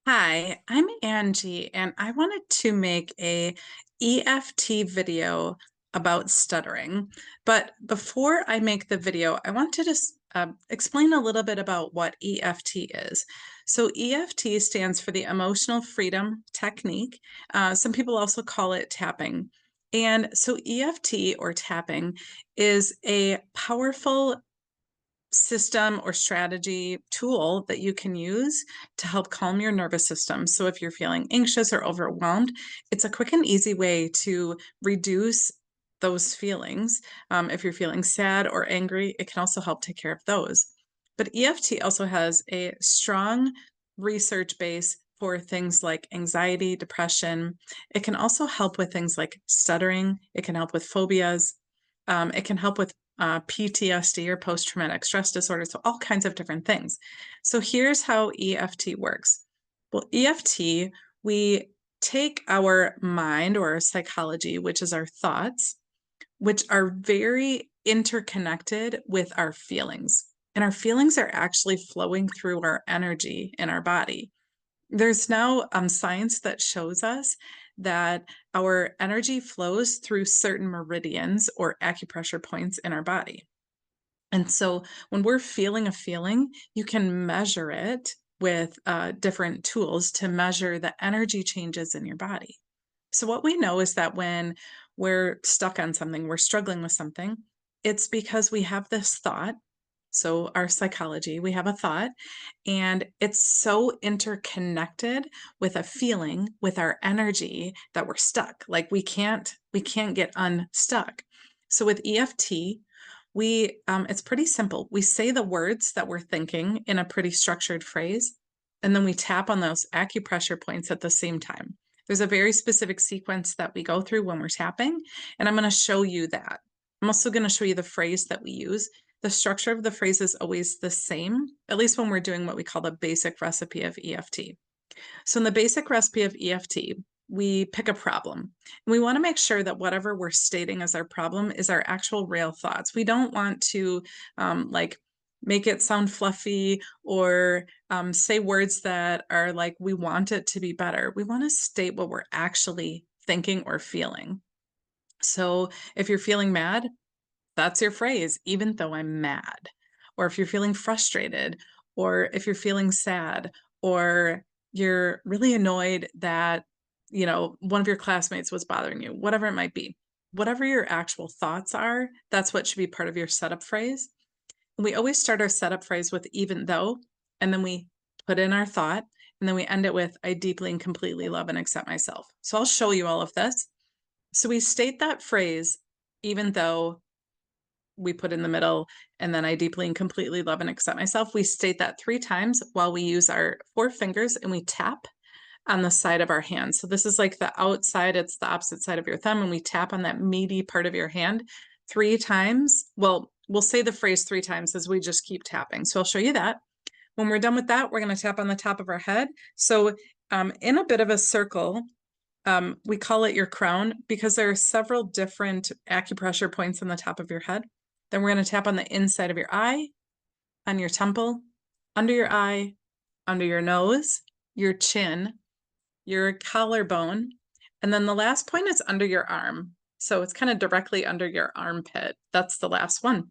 Hi, I'm Angie, and I wanted to make a EFT video about stuttering. But before I make the video, I want to just explain a little bit about what EFT is. So EFT stands for the Emotional Freedom Technique. Some people also call it tapping. And so EFT or tapping is a powerful system or strategy tool that you can use to help calm your nervous system. So if you're feeling anxious or overwhelmed, it's a quick and easy way to reduce those feelings. If you're feeling sad or angry, it can also help take care of those. But EFT also has a strong research base for things like anxiety, depression. It can also help with things like stuttering. It can help with phobias. It can help with PTSD or post traumatic stress disorder, so all kinds of different things. So here's how EFT works. Well, EFT, we take our mind or our psychology, which is our thoughts, which are very interconnected with our feelings. And our feelings are actually flowing through our energy in our body. There's now science that shows us that our energy flows through certain meridians or acupressure points in our body. And so when we're feeling a feeling, you can measure it with different tools to measure the energy changes in your body. So what we know is that when we're stuck on something, we're struggling with something, it's because we have this thought. So our psychology, we have a thought, and it's so interconnected with a feeling, with our energy that we're stuck. Like we can't get unstuck. So with EFT, it's pretty simple. We say the words that we're thinking in a pretty structured phrase, and then we tap on those acupressure points at the same time. There's a very specific sequence that we go through when we're tapping, and I'm going to show you that. I'm also going to show you the phrase that we use. The structure of the phrase is always the same, at least when we're doing what we call the basic recipe of EFT. So in the basic recipe of EFT, we pick a problem. And we want to make sure that whatever we're stating as our problem is our actual real thoughts. We don't want to like make it sound fluffy or say words that are like we want it to be better. We want to state what we're actually thinking or feeling. So if you're feeling mad, that's your phrase, even though I'm mad. Or if you're feeling frustrated, or if you're feeling sad, or you're really annoyed that, one of your classmates was bothering you, whatever it might be. Whatever your actual thoughts are, that's what should be part of your setup phrase. We always start our setup phrase with even though, and then we put in our thought, and then we end it with I deeply and completely love and accept myself. So I'll show you all of this. So we state that phrase, even though we put in the middle, and then I deeply and completely love and accept myself. We state that 3 times while we use our 4 fingers and we tap on the side of our hand. So this is like the outside, it's the opposite side of your thumb, and we tap on that meaty part of your hand 3 times. Well, we'll say the phrase 3 times as we just keep tapping. So I'll show you that. When we're done with that, we're going to tap on the top of our head. So in a bit of a circle, we call it your crown because there are several different acupressure points on the top of your head. Then we're going to tap on the inside of your eye, on your temple, under your eye, under your nose, your chin, your collarbone, and then the last point is under your arm. So it's kind of directly under your armpit. That's the last one.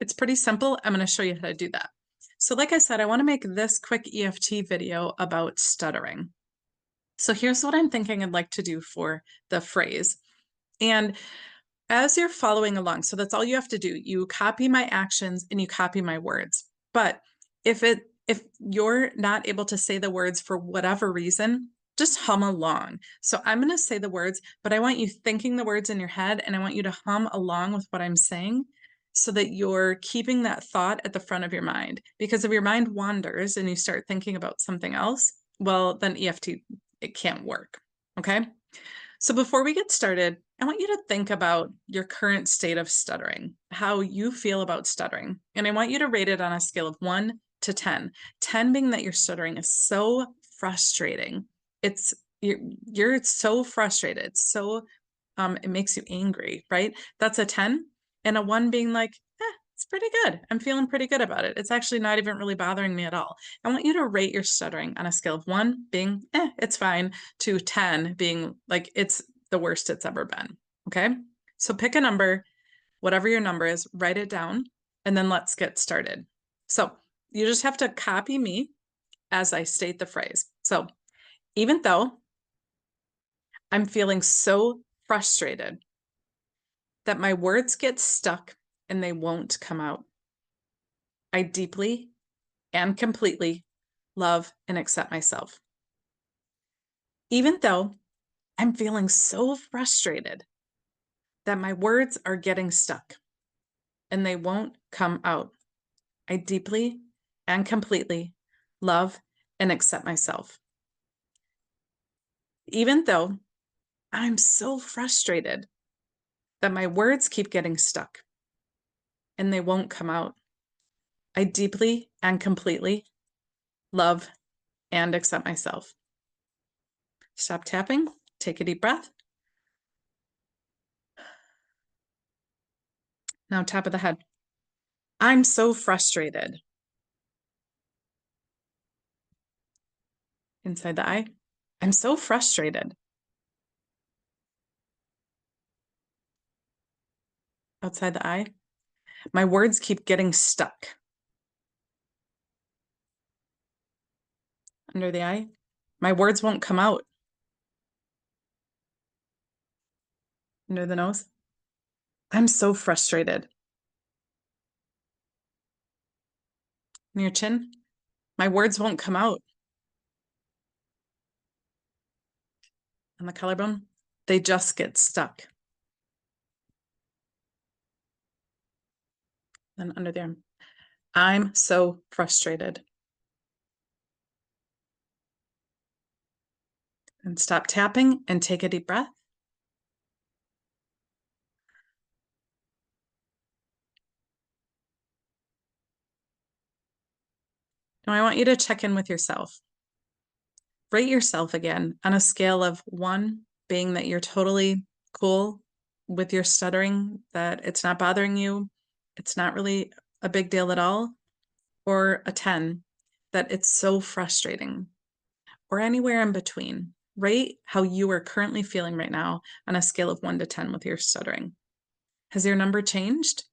It's pretty simple. I'm going to show you how to do that. So like I said, I want to make this quick EFT video about stuttering. So here's what I'm thinking I'd like to do for the phrase. And as you're following along, so that's all you have to do. You copy my actions and you copy my words. But if you're not able to say the words for whatever reason, just hum along. So I'm going to say the words, but I want you thinking the words in your head and I want you to hum along with what I'm saying so that you're keeping that thought at the front of your mind. Because if your mind wanders and you start thinking about something else, well, then EFT, it can't work. Okay. So before we get started, I want you to think about your current state of stuttering, how you feel about stuttering. And I want you to rate it on a scale of 1 to 10. 10 being that your stuttering is so frustrating. It's you're so frustrated. So it makes you angry, right? That's a 10. And a 1 being like, It's pretty good. I'm feeling pretty good about it. It's actually not even really bothering me at all. I want you to rate your stuttering on a scale of 1 being, it's fine, to 10 being like it's the worst it's ever been. Okay. So pick a number, whatever your number is, write it down, and then let's get started. So you just have to copy me as I state the phrase. So even though I'm feeling so frustrated that my words get stuck and they won't come out, I deeply and completely love and accept myself. Even though I'm feeling so frustrated that my words are getting stuck and they won't come out, I deeply and completely love and accept myself. Even though I'm so frustrated that my words keep getting stuck and they won't come out, I deeply and completely love and accept myself. Stop tapping, take a deep breath. Now, top of the head. I'm so frustrated. Inside the eye. I'm so frustrated. Outside the eye. My words keep getting stuck. Under the eye. My words won't come out. Under the nose. I'm so frustrated. Near chin. My words won't come out. On the collarbone. They just get stuck. Then under the arm. I'm so frustrated. And stop tapping and take a deep breath. Now I want you to check in with yourself. Rate yourself again on a scale of 1 being that you're totally cool with your stuttering, that it's not bothering you, it's not really a big deal at all, or a 10, that it's so frustrating, or anywhere in between. Rate how you are currently feeling right now on a scale of 1 to 10 with your stuttering. Has your number changed?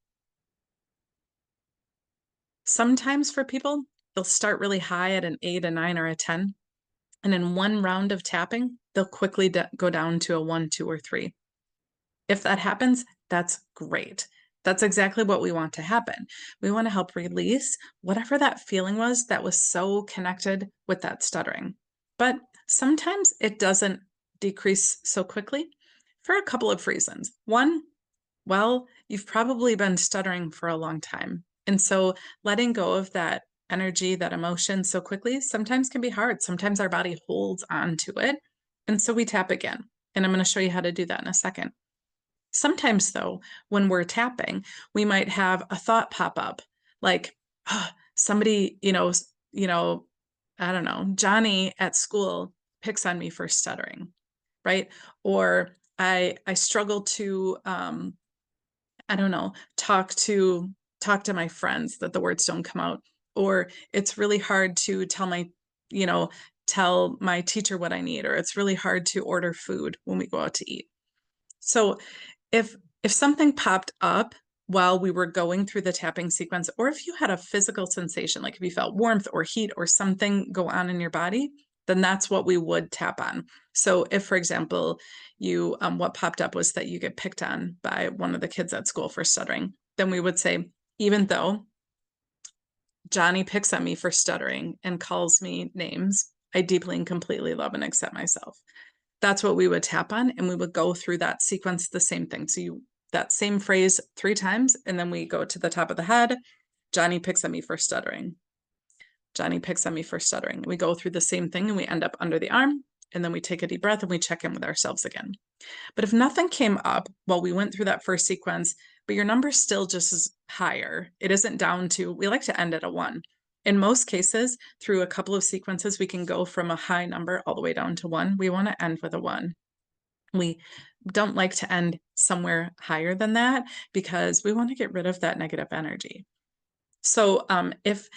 Sometimes for people, they'll start really high at an 8, a 9, or a 10. And in one round of tapping, they'll quickly go down to a 1, 2, or 3. If that happens, that's great. That's exactly what we want to happen. We want to help release whatever that feeling was that was so connected with that stuttering. But sometimes it doesn't decrease so quickly for a couple of reasons. One, well, you've probably been stuttering for a long time. And so letting go of that energy, that emotion so quickly sometimes can be hard. Sometimes our body holds on to it. And so we tap again. And I'm going to show you how to do that in a second. Sometimes, though, when we're tapping, we might have a thought pop up like, oh, somebody, I don't know, Johnny at school picks on me for stuttering, right? Or I struggle to I don't know, talk to my friends that the words don't come out, or it's really hard to you know, tell my teacher what I need, or it's really hard to order food when we go out to eat. So if something popped up while we were going through the tapping sequence, or if you had a physical sensation, like if you felt warmth or heat or something go on in your body, then that's what we would tap on. So if, for example, you what popped up was that you get picked on by one of the kids at school for stuttering, then we would say, even though Johnny picks on me for stuttering and calls me names, I deeply and completely love and accept myself. That's what we would tap on, and we would go through that sequence, the same thing. So that same phrase 3 times, and then we go to the top of the head. Johnny picks on me for stuttering. Johnny picks on me for stuttering. We go through the same thing and we end up under the arm, and then we take a deep breath and we check in with ourselves again. But if nothing came up while we went through that first sequence, but your number still just is higher, it isn't down to, we like to end at a 1. In most cases, through a couple of sequences, we can go from a high number all the way down to 1. We want to end with a 1. We don't like to end somewhere higher than that because we want to get rid of that negative energy. So if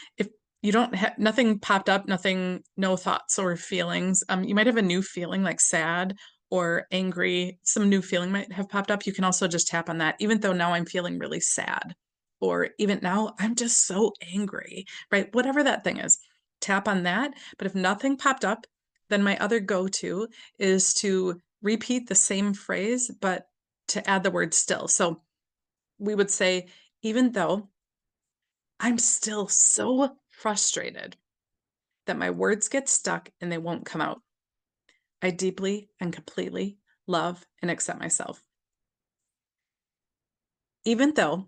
you don't have nothing popped up, nothing, no thoughts or feelings, you might have a new feeling like sad or angry. Some new feeling might have popped up. You can also just tap on that, even though now I'm feeling really sad, or even now I'm just so angry, right? Whatever that thing is, tap on that. But if nothing popped up, then my other go-to is to repeat the same phrase, but to add the word still. So we would say, even though I'm still so frustrated that my words get stuck and they won't come out, I deeply and completely love and accept myself. Even though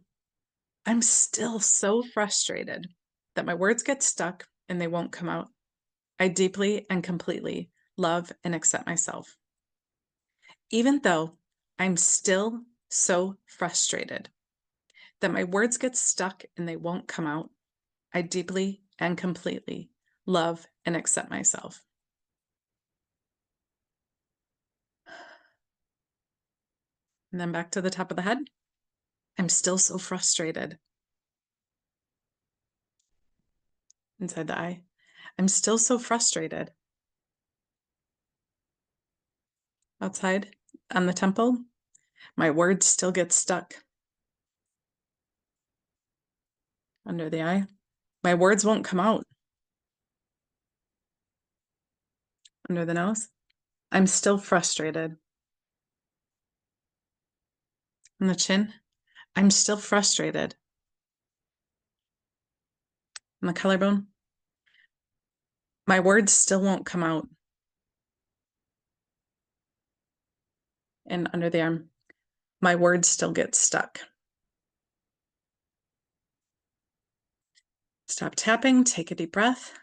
I'm still so frustrated that my words get stuck and they won't come out, I deeply and completely love and accept myself. Even though I'm still so frustrated that my words get stuck and they won't come out, I deeply and completely love and accept myself. And then back to the top of the head. I'm still so frustrated. Inside the eye. I'm still so frustrated. Outside on the temple. My words still get stuck. Under the eye. My words won't come out. Under the nose. I'm still frustrated. On the chin. I'm still frustrated. On the collarbone. My words still won't come out. And under the arm. My words still get stuck. Stop tapping. Take a deep breath.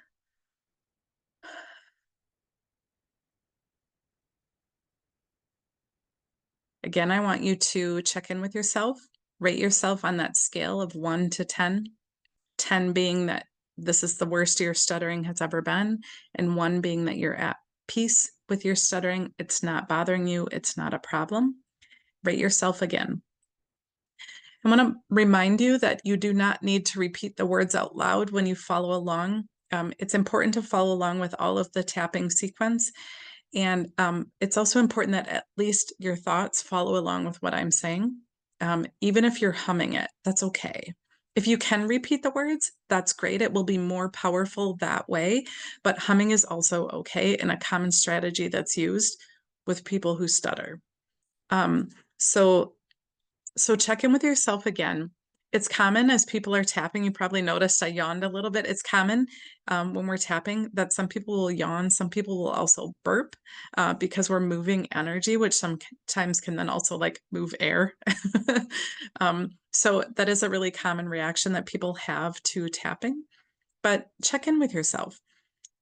Again, I want you to check in with yourself. Rate yourself on that scale of 1 to 10. 10 being that this is the worst your stuttering has ever been, and 1 being that you're at peace with your stuttering. It's not bothering you. It's not a problem. Rate yourself again. I want to remind you that you do not need to repeat the words out loud when you follow along. It's important to follow along with all of the tapping sequence. And it's also important that at least your thoughts follow along with what I'm saying. Even if you're humming it, that's okay. If you can repeat the words, that's great. It will be more powerful that way. But humming is also okay and a common strategy that's used with people who stutter. Um, so so check in with yourself again. It's common as people are tapping. You probably noticed I yawned a little bit. It's common when we're tapping that some people will yawn. Some people will also burp because we're moving energy, which sometimes can then also like move air. So that is a really common reaction that people have to tapping. But check in with yourself.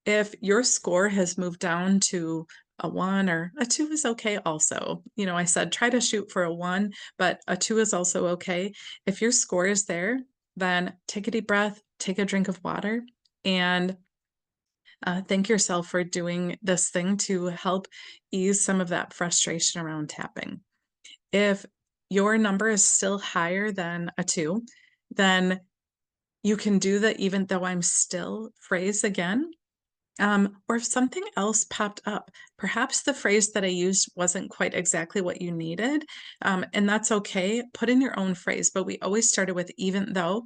If your score has moved down to a 1 or a 2 is okay also. You know, I said try to shoot for a 1, but a 2 is also okay. If your score is there, then take a deep breath, take a drink of water, and thank yourself for doing this thing to help ease some of that frustration around tapping. If your number is still higher than a 2, then you can do the even though I'm still phrase again. Or if something else popped up, perhaps the phrase that I used wasn't quite exactly what you needed, and that's okay. Put in your own phrase, but we always started with even though,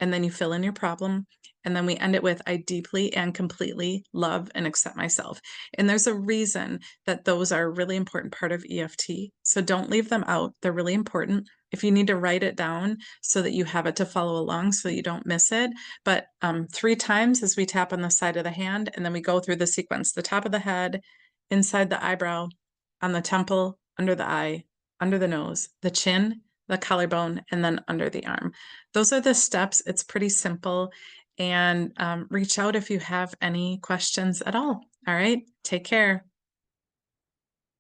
and then you fill in your problem. And then we end it with, I deeply and completely love and accept myself. And there's a reason that those are a really important part of EFT. So don't leave them out. They're really important. If you need to write it down so that you have it to follow along so that you don't miss it. But 3 times as we tap on the side of the hand, and then we go through the sequence, the top of the head, inside the eyebrow, on the temple, under the eye, under the nose, the chin, the collarbone, and then under the arm. Those are the steps. It's pretty simple. And reach out if you have any questions at all. All right. Take care.